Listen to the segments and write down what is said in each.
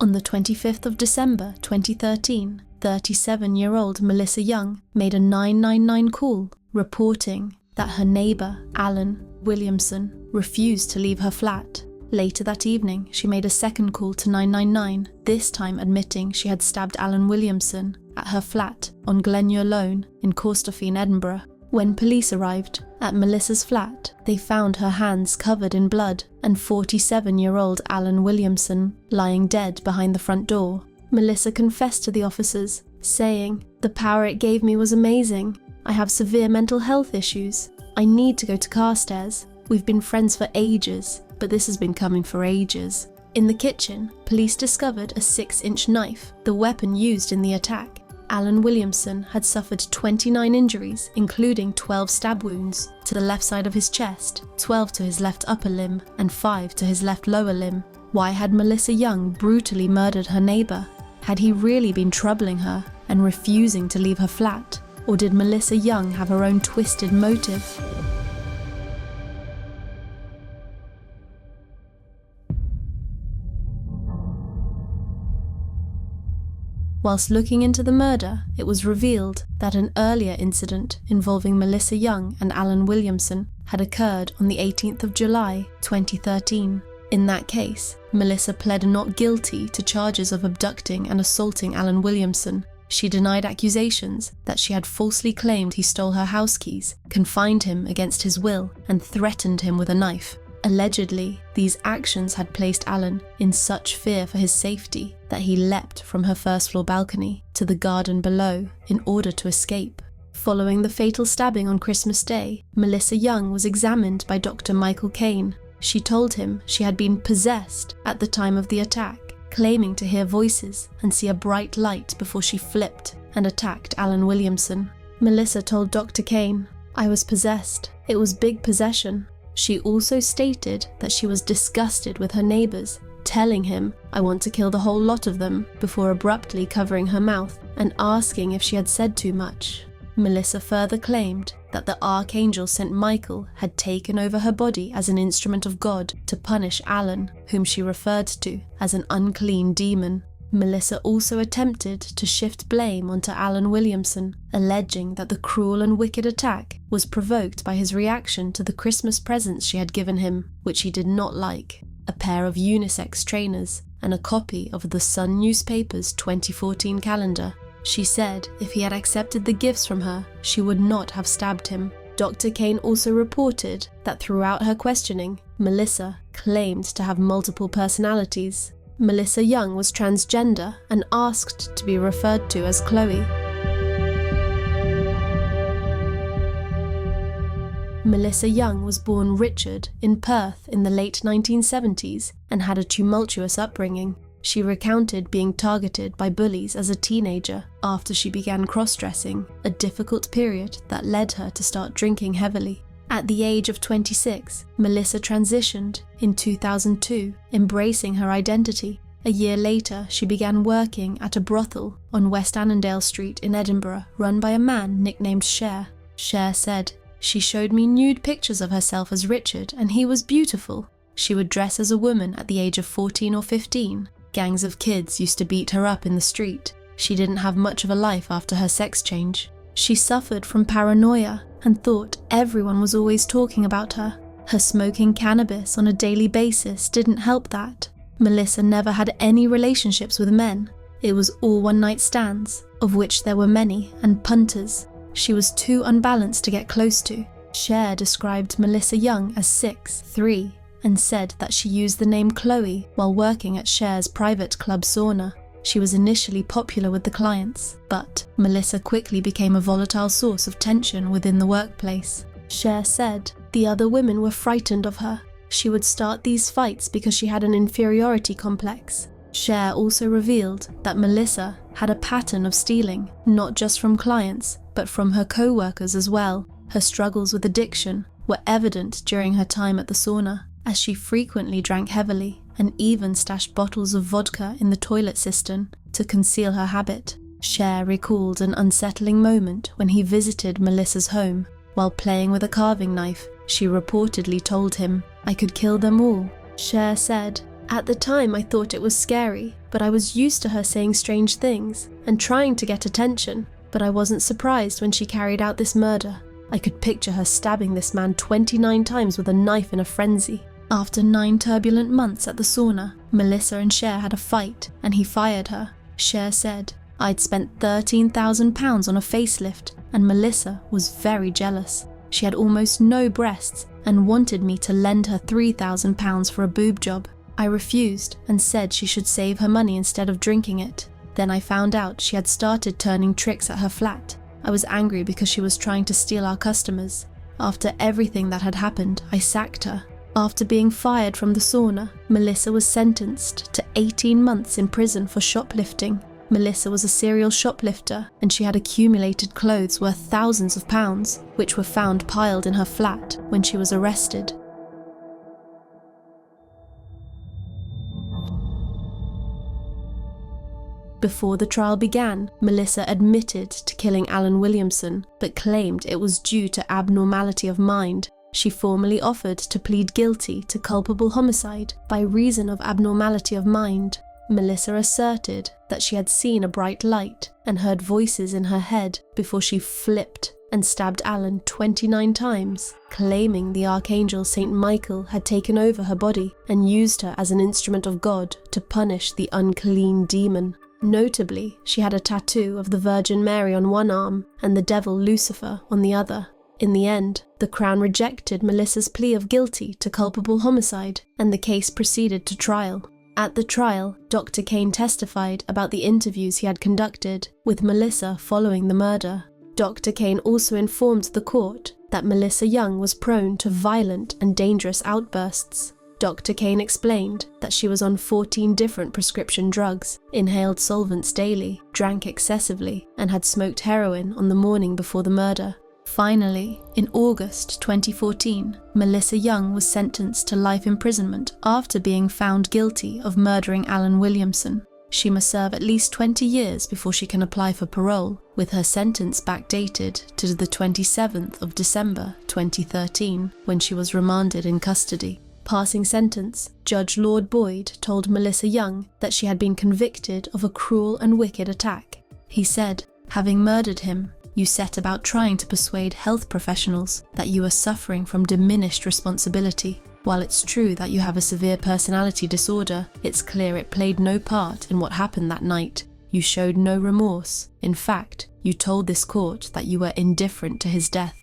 On the 25th of December 2013, 37-year-old Melissa Young made a 999 call reporting that her neighbour, Alan Williamson, refused to leave her flat. Later that evening, she made a second call to 999, this time admitting she had stabbed Alan Williamson at her flat on Glenure Loan in Corstorphine, Edinburgh. When police arrived at Melissa's flat, they found her hands covered in blood and 47-year-old Alan Williamson lying dead behind the front door. Melissa confessed to the officers, saying, "The power it gave me was amazing. I have severe mental health issues. I need to go to Carstairs. We've been friends for ages, but this has been coming for ages." In the kitchen, police discovered a 6-inch knife, the weapon used in the attack. Alan Williamson had suffered 29 injuries, including 12 stab wounds to the left side of his chest, 12 to his left upper limb, and 5 to his left lower limb. Why had Melissa Young brutally murdered her neighbour? Had he really been troubling her and refusing to leave her flat? Or did Melissa Young have her own twisted motive? Whilst looking into the murder, it was revealed that an earlier incident involving Melissa Young and Alan Williamson had occurred on the 18th of July 2013. In that case, Melissa pled not guilty to charges of abducting and assaulting Alan Williamson. She denied accusations that she had falsely claimed he stole her house keys, confined him against his will, and threatened him with a knife. Allegedly, these actions had placed Alan in such fear for his safety that he leapt from her first-floor balcony to the garden below in order to escape. Following the fatal stabbing on Christmas Day, Melissa Young was examined by Dr. Michael Caine. She told him she had been possessed at the time of the attack, claiming to hear voices and see a bright light before she flipped and attacked Alan Williamson. Melissa told Dr. Caine, "I was possessed. It was big possession." She also stated that she was disgusted with her neighbours, telling him, "I want to kill the whole lot of them," before abruptly covering her mouth and asking if she had said too much. Melissa further claimed that the Archangel St. Michael had taken over her body as an instrument of God to punish Alan, whom she referred to as an unclean demon. Melissa also attempted to shift blame onto Alan Williamson, alleging that the cruel and wicked attack was provoked by his reaction to the Christmas presents she had given him, which he did not like: a pair of unisex trainers and a copy of the Sun newspaper's 2014 calendar. She said if he had accepted the gifts from her, she would not have stabbed him. Dr. Caine also reported that throughout her questioning, Melissa claimed to have multiple personalities. Melissa Young was transgender and asked to be referred to as Chloe. Melissa Young was born Richard in Perth in the late 1970s and had a tumultuous upbringing. She recounted being targeted by bullies as a teenager after she began cross-dressing, a difficult period that led her to start drinking heavily. At the age of 26, Melissa transitioned in 2002, embracing her identity. A year later, she began working at a brothel on West Annandale Street in Edinburgh, run by a man nicknamed Cher. Cher said, "She showed me nude pictures of herself as Richard, and he was beautiful. She would dress as a woman at the age of 14 or 15. Gangs of kids used to beat her up in the street. She didn't have much of a life after her sex change. She suffered from paranoia and thought everyone was always talking about her. Her smoking cannabis on a daily basis didn't help that. Melissa never had any relationships with men. It was all one-night stands, of which there were many, and punters. She was too unbalanced to get close to." Cher described Melissa Young as 6'3", and said that she used the name Chloe while working at Cher's private club sauna. She was initially popular with the clients, but Melissa quickly became a volatile source of tension within the workplace. Cher said the other women were frightened of her. She would start these fights because she had an inferiority complex. Cher also revealed that Melissa had a pattern of stealing, not just from clients, but from her co-workers as well. Her struggles with addiction were evident during her time at the sauna, as she frequently drank heavily and even stashed bottles of vodka in the toilet cistern to conceal her habit. Cher recalled an unsettling moment when he visited Melissa's home. While playing with a carving knife, she reportedly told him, "I could kill them all." Cher said, At the time I thought it was scary, but I was used to her saying strange things and trying to get attention, but I wasn't surprised when she carried out this murder. I could picture her stabbing this man 29 times with a knife in a frenzy. After 9 turbulent months at the sauna, Melissa and Cher had a fight and he fired her. Cher said, "I'd spent £13,000 on a facelift and Melissa was very jealous. She had almost no breasts and wanted me to lend her £3,000 for a boob job. I refused and said she should save her money instead of drinking it. Then I found out she had started turning tricks at her flat. I was angry because she was trying to steal our customers. After everything that had happened, I sacked her." After being fired from the sauna, Melissa was sentenced to 18 months in prison for shoplifting. Melissa was a serial shoplifter and she had accumulated clothes worth thousands of pounds, which were found piled in her flat when she was arrested. Before the trial began, Melissa admitted to killing Alan Williamson, but claimed it was due to abnormality of mind. She formally offered to plead guilty to culpable homicide by reason of abnormality of mind. Melissa asserted that she had seen a bright light and heard voices in her head before she flipped and stabbed Alan 29 times, claiming the archangel Saint Michael had taken over her body and used her as an instrument of God to punish the unclean demon. Notably, she had a tattoo of the Virgin Mary on one arm and the devil Lucifer on the other. In the end, the Crown rejected Melissa's plea of guilty to culpable homicide, and the case proceeded to trial. At the trial, Dr. Kane testified about the interviews he had conducted with Melissa following the murder. Dr. Kane also informed the court that Melissa Young was prone to violent and dangerous outbursts. Dr. Kane explained that she was on 14 different prescription drugs, inhaled solvents daily, drank excessively, and had smoked heroin on the morning before the murder. Finally, in August 2014, Melissa Young was sentenced to life imprisonment after being found guilty of murdering Alan Williamson. She must serve at least 20 years before she can apply for parole, with her sentence backdated to the 27th of December 2013, when she was remanded in custody. Passing sentence, Judge Lord Boyd told Melissa Young that she had been convicted of a cruel and wicked attack. He said, "Having murdered him, you set about trying to persuade health professionals that you are suffering from diminished responsibility. While it's true that you have a severe personality disorder, it's clear it played no part in what happened that night. You showed no remorse. In fact, you told this court that you were indifferent to his death."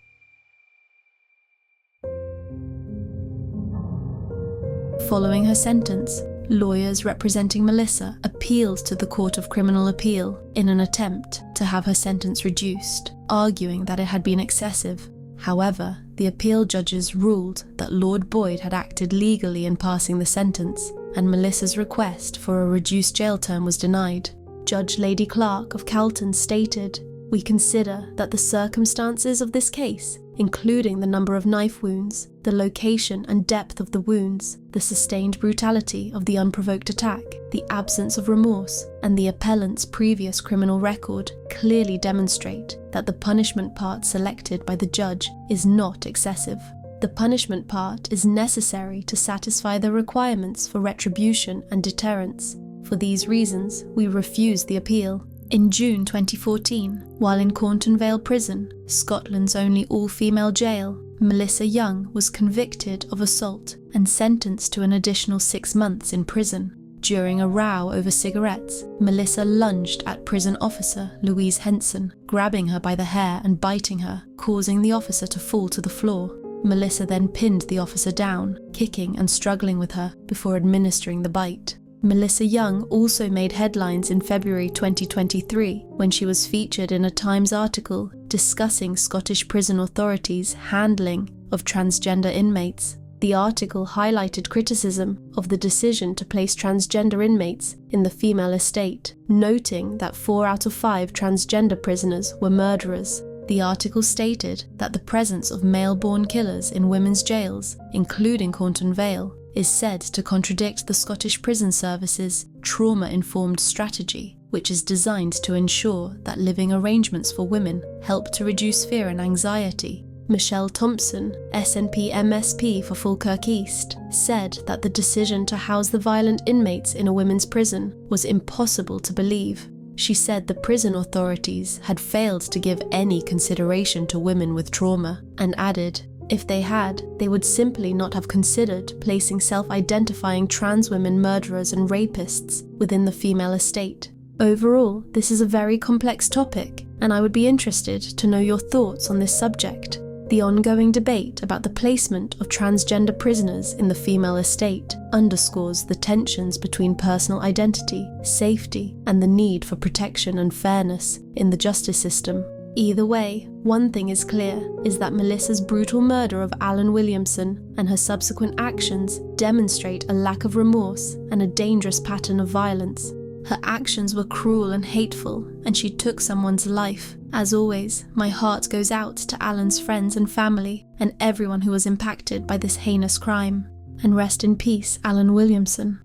Following her sentence, lawyers representing Melissa appealed to the Court of Criminal Appeal in an attempt to have her sentence reduced, arguing that it had been excessive. However, the appeal judges ruled that Lord Boyd had acted legally in passing the sentence, and Melissa's request for a reduced jail term was denied. Judge Lady Clark of Calton stated, "We consider that the circumstances of this case, including the number of knife wounds, the location and depth of the wounds, the sustained brutality of the unprovoked attack, the absence of remorse, and the appellant's previous criminal record, clearly demonstrate that the punishment part selected by the judge is not excessive. The punishment part is necessary to satisfy the requirements for retribution and deterrence. For these reasons, we refuse the appeal." In June 2014, while in Cornton Vale Prison, Scotland's only all-female jail, Melissa Young was convicted of assault and sentenced to an additional 6 months in prison. During a row over cigarettes, Melissa lunged at prison officer Louise Henson, grabbing her by the hair and biting her, causing the officer to fall to the floor. Melissa then pinned the officer down, kicking and struggling with her before administering the bite. Melissa Young also made headlines in February 2023 when she was featured in a Times article discussing Scottish prison authorities' handling of transgender inmates. The article highlighted criticism of the decision to place transgender inmates in the female estate, noting that 4 out of 5 transgender prisoners were murderers. The article stated that the presence of male-born killers in women's jails, including Cornton Vale, is said to contradict the Scottish Prison Service's trauma-informed strategy, which is designed to ensure that living arrangements for women help to reduce fear and anxiety. Michelle Thompson, SNP MSP for Falkirk East, said that the decision to house the violent inmates in a women's prison was impossible to believe. She said the prison authorities had failed to give any consideration to women with trauma, and added, if they had, they would simply not have considered placing self-identifying trans women murderers and rapists within the female estate. Overall, this is a very complex topic, and I would be interested to know your thoughts on this subject. The ongoing debate about the placement of transgender prisoners in the female estate underscores the tensions between personal identity, safety, and the need for protection and fairness in the justice system. Either way, one thing is clear, is that Melissa's brutal murder of Alan Williamson and her subsequent actions demonstrate a lack of remorse and a dangerous pattern of violence. Her actions were cruel and hateful, and she took someone's life. As always, my heart goes out to Alan's friends and family, and everyone who was impacted by this heinous crime. And rest in peace, Alan Williamson.